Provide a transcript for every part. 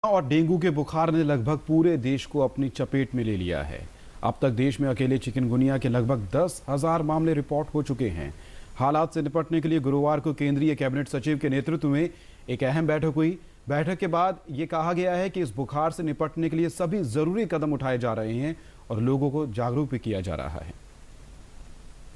और डेंगू के बुखार ने लगभग पूरे देश को अपनी चपेट में ले लिया है। अब तक देश में अकेले चिकनगुनिया के लगभग 10,000 मामले रिपोर्ट हो चुके हैं। हालात से निपटने के लिए गुरुवार को केंद्रीय कैबिनेट सचिव के नेतृत्व में एक अहम बैठक हुई। बैठक के बाद ये कहा गया है कि इस बुखार से निपटने के लिए सभी जरूरी कदम उठाए जा रहे हैं और लोगों को जागरूक भी किया जा रहा है।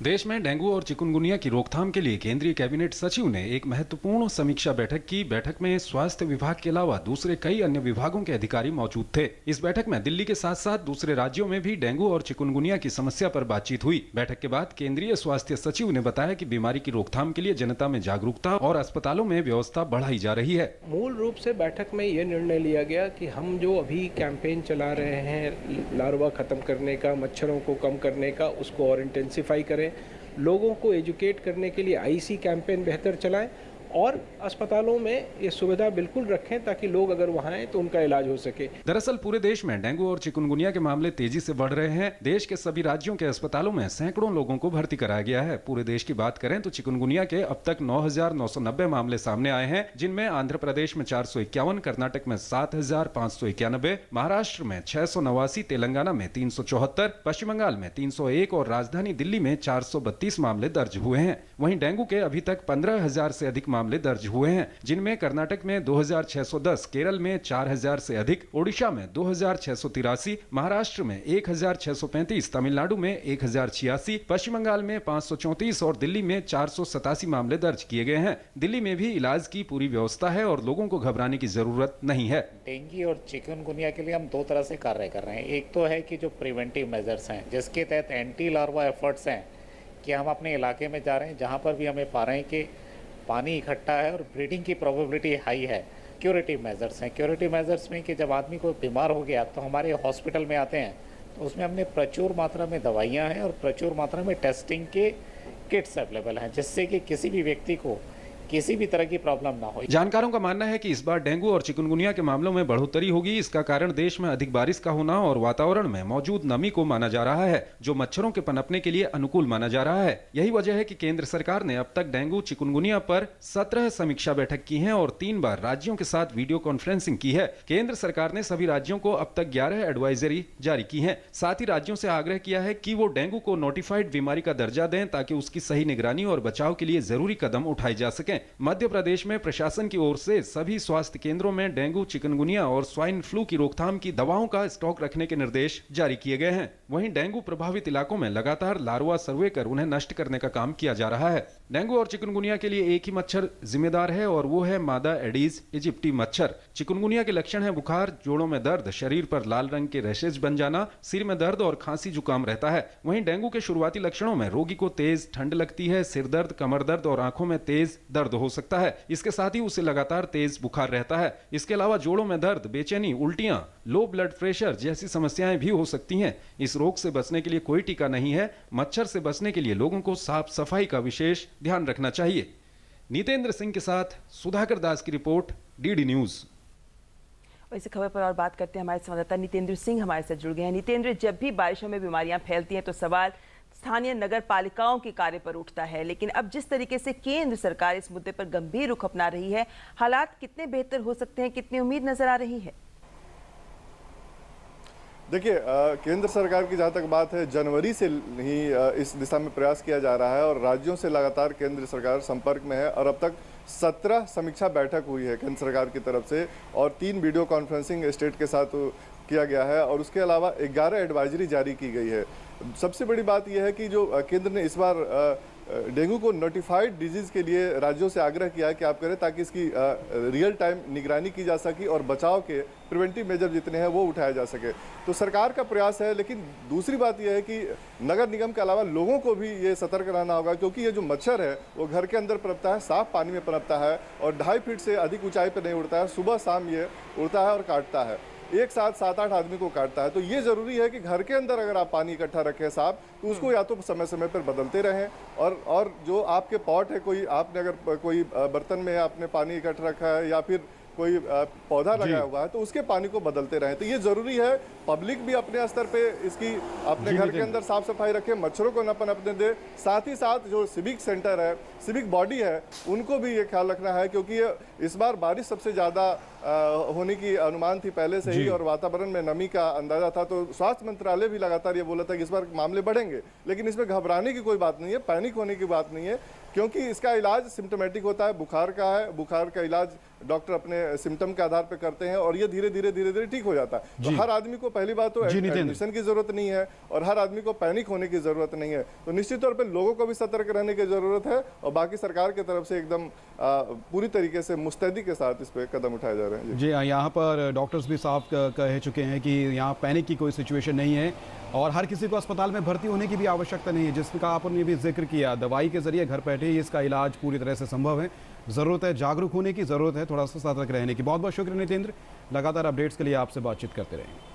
देश में डेंगू और चिकुनगुनिया की रोकथाम के लिए केंद्रीय कैबिनेट सचिव ने एक महत्वपूर्ण समीक्षा बैठक की। बैठक में स्वास्थ्य विभाग के अलावा दूसरे कई अन्य विभागों के अधिकारी मौजूद थे। इस बैठक में दिल्ली के साथ साथ दूसरे राज्यों में भी डेंगू और चिकुनगुनिया की समस्या पर बातचीत हुई। बैठक के बाद केंद्रीय स्वास्थ्य सचिव ने बताया कि बीमारी की रोकथाम के लिए जनता में जागरूकता और अस्पतालों में व्यवस्था बढ़ाई जा रही है। मूल रूप से बैठक में ये निर्णय लिया गया कि हम जो अभी कैंपेन चला रहे हैं लार्वा खत्म करने का, मच्छरों को कम करने का, उसको और इंटेंसिफाई करें। लोगों को एजुकेट करने के लिए आईसी कैंपेन बेहतर चलाएं और अस्पतालों में ये सुविधा बिल्कुल रखें ताकि लोग अगर वहां आए तो उनका इलाज हो सके। दरअसल पूरे देश में डेंगू और चिकुनगुनिया के मामले तेजी से बढ़ रहे हैं। देश के सभी राज्यों के अस्पतालों में सैकड़ों लोगों को भर्ती कराया गया है। पूरे देश की बात करें तो चिकुनगुनिया के अब तक 9,990 मामले सामने आए हैं, जिनमें आंध्र प्रदेश में 451, कर्नाटक में 7,591, महाराष्ट्र में 689, तेलंगाना में 374, पश्चिम बंगाल में 301 और राजधानी दिल्ली में 432 मामले दर्ज हुए हैं। वहीं डेंगू के अभी तक 15,000 से अधिक मामले दर्ज हुए हैं, जिनमें कर्नाटक में 2,610, केरल में 4,000 से अधिक, ओडिशा में 2,683, महाराष्ट्र में 1,635, तमिलनाडु में 1,086, पश्चिम बंगाल में 534 और दिल्ली में 487 मामले दर्ज किए गए हैं। दिल्ली में भी इलाज की पूरी व्यवस्था है और लोगों को घबराने की जरूरत नहीं है। डेंगू और चिकनगुनिया के लिए हम दो तरह से कार्य कर रहे हैं। एक तो है कि जो प्रिवेंटिव मेजर्स हैं, जिसके तहत एंटी लार्वा एफर्ट्स हैं कि हम अपने इलाके में जा रहे हैं जहां पर भी हमें पा रहे हैं कि पानी इकट्ठा है और ब्रीडिंग की प्रोबेबिलिटी हाई है। क्यूरेटिव मेजर्स हैं। क्यूरेटिव मेजर्स में कि जब आदमी को बीमार हो गया तो हमारे हॉस्पिटल में आते हैं तो उसमें हमने प्रचुर मात्रा में दवाइयाँ हैं और प्रचुर मात्रा में टेस्टिंग के किट्स अवेलेबल हैं, जिससे कि किसी भी व्यक्ति को किसी भी तरह की प्रॉब्लम ना हो। जानकारों का मानना है कि इस बार डेंगू और चिकुनगुनिया के मामलों में बढ़ोतरी होगी। इसका कारण देश में अधिक बारिश का होना और वातावरण में मौजूद नमी को माना जा रहा है, जो मच्छरों के पनपने के लिए अनुकूल माना जा रहा है। यही वजह है कि केंद्र सरकार ने अब तक डेंगू चिकुनगुनिया पर 17 समीक्षा बैठक की है और 3 बार राज्यों के साथ वीडियो कॉन्फ्रेंसिंग की है। केंद्र सरकार ने सभी राज्यों को अब तक 11 एडवाइजरी जारी की है। साथ ही राज्यों से आग्रह किया है कि वो डेंगू को नोटिफाइड बीमारी का दर्जा दें ताकि उसकी सही निगरानी और बचाव के लिए जरूरी कदम उठाए जा सकें। मध्य प्रदेश में प्रशासन की ओर से सभी स्वास्थ्य केंद्रों में डेंगू, चिकनगुनिया और स्वाइन फ्लू की रोकथाम की दवाओं का स्टॉक रखने के निर्देश जारी किए गए हैं। वहीं डेंगू प्रभावित इलाकों में लगातार लार्वा सर्वे कर उन्हें नष्ट करने का काम किया जा रहा है। डेंगू और चिकनगुनिया के लिए एक ही मच्छर जिम्मेदार है और वो है मादा एडीज इजिप्टी मच्छर। चिकनगुनिया के लक्षण है बुखार, जोड़ों में दर्द, शरीर पर लाल रंग के रैशेज बन जाना, सिर में दर्द और खांसी जुकाम रहता है। वहीं डेंगू के शुरुआती लक्षणों में रोगी को तेज ठंड लगती है, सिर दर्द, कमर दर्द और आंखों में तेज दर्द हो सकता है। इसके साथ ही उसे लगातार तेज बुखार रहता है। इसके अलावा जोड़ों में दर्द, बेचैनी, उल्टियां, लो ब्लड प्रेशर जैसी समस्याएं भी हो सकती हैं। इस रोग से बचने के लिए कोई टीका नहीं है। मच्छर से बचने के लिए लोगों को साफ सफाई का विशेष ध्यान रखना चाहिए। नितेंद्र सिंह के साथ सुधाकर दास की रिपोर्ट, डीडी न्यूज। इस खबर पर और बात करते हैं, हमारे संवाददाता नितेंद्र सिंह हमारे साथ जुड़ गए हैं। नितेंद्र, जब भी बारिशों में बीमारियां फैलती हैं तो सवाल स्थानीय नगर पालिकाओं के कार्य पर उठता है, लेकिन अब जिस तरीके से केंद्र सरकार इस मुद्दे पर गंभीर रुख अपना रही है, हालात कितने बेहतर हो सकते हैं, कितनी उम्मीद नजर आ रही है? देखिए, केंद्र सरकार की जहाँ तक बात है, जनवरी से ही इस दिशा में प्रयास किया जा रहा है और राज्यों से लगातार केंद्र सरकार संपर्क में है और अब तक 17 समीक्षा बैठक हुई है केंद्र सरकार की तरफ से और 3 वीडियो कॉन्फ्रेंसिंग स्टेट के साथ किया गया है और उसके अलावा 11 एडवाइजरी जारी की गई है। सबसे बड़ी बात यह है कि जो केंद्र ने इस बार डेंगू को नोटिफाइड डिजीज के लिए राज्यों से आग्रह किया है कि आप करें ताकि इसकी रियल टाइम निगरानी की जा सके और बचाव के प्रिवेंटिव मेजर जितने हैं वो उठाया जा सके। तो सरकार का प्रयास है, लेकिन दूसरी बात यह है कि नगर निगम के अलावा लोगों को भी ये सतर्क रहना होगा, क्योंकि ये जो मच्छर है वो घर के अंदर पनपता है, साफ पानी में पनपता है और 2.5 फीट से अधिक ऊंचाई पर नहीं उड़ता है। सुबह शाम ये उड़ता है और काटता है, एक साथ 7-8 आदमी को काटता है। तो ये जरूरी है कि घर के अंदर अगर आप पानी इकट्ठा रखें साफ, तो उसको या तो समय समय पर बदलते रहें और जो आपके पॉट है, कोई आपने अगर कोई बर्तन में आपने पानी इकट्ठा रखा है या फिर कोई पौधा लगाया हुआ है तो उसके पानी को बदलते रहें। तो ये जरूरी है, पब्लिक भी अपने स्तर पे इसकी अपने घर के अंदर साफ सफाई रखे, मच्छरों को न पनपने दे। साथ ही साथ जो सिविक सेंटर है, सिविक बॉडी है, उनको भी ये ख्याल रखना है, क्योंकि इस बार बारिश सबसे ज़्यादा होने की अनुमान थी पहले से ही और वातावरण में नमी का अंदाजा था, तो स्वास्थ्य मंत्रालय भी लगातार ये बोला था कि इस बार मामले बढ़ेंगे, लेकिन इसमें घबराने की कोई बात नहीं है, पैनिक होने की बात नहीं है, क्योंकि इसका इलाज सिम्टोमेटिक होता है, बुखार का है, बुखार का इलाज डॉक्टर अपने सिम्टम के आधार पर करते हैं और ये धीरे धीरे ठीक हो जाता है। तो हर आदमी को पहली बात तो एडमिशन की जरूरत नहीं है और हर आदमी को पैनिक होने की जरूरत नहीं है। तो निश्चित तौर पर लोगों को भी सतर्क रहने की जरूरत है और बाकी सरकार की तरफ से एकदम पूरी तरीके से मुस्तैदी के साथ इस पे कदम उठाए जा रहे हैं। जी हाँ, यहाँ पर डॉक्टर्स भी साफ कह चुके हैं कि यहाँ पैनिक की कोई सिचुएशन नहीं है और हर किसी को अस्पताल में भर्ती होने की भी आवश्यकता नहीं है, जिसका आपने भी जिक्र किया। दवाई के जरिए घर बैठे ही इसका इलाज पूरी तरह से संभव है। ज़रूरत है जागरूक होने की, ज़रूरत है थोड़ा सा सतर्क रहने की। बहुत बहुत शुक्रिया नितेंद्र, लगातार अपडेट्स के लिए आपसे बातचीत करते रहेंगे।